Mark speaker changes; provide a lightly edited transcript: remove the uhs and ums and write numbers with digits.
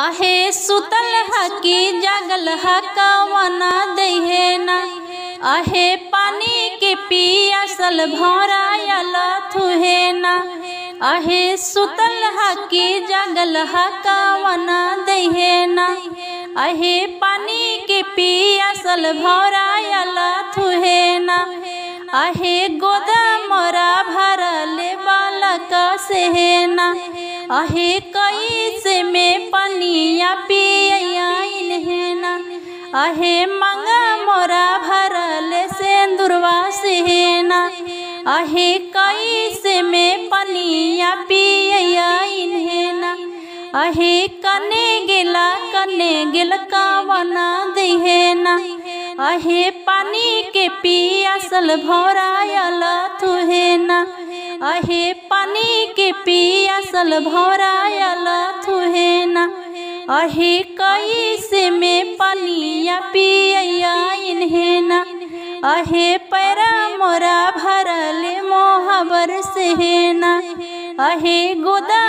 Speaker 1: आहे सुतल हकी जागल हकावना दहे ना आहे पानी के पियासल भरायल थुहे ना आहे सुतल हकी जागल हकावना दहे ना आहे पानी के पियासल भरायल थुहे ना आहे गोदा मोरा भरले बालक से ना आहे कैसे में पनिया पियाइन है ना आहे मंगा मोरा भरले सेंदुरवा से ना आहे कैसे में पनिया पियाइन है ना आहे कने गेल कावना दहे ना आहे पानी के पियासल भरायल थुहे ना आहे पानी के पियासल भरायल थुहे ना आहे कैसे में पनिया पियाइन है ना आहे पैरा मोरा भरले मोहबर से है ना आहे गोदा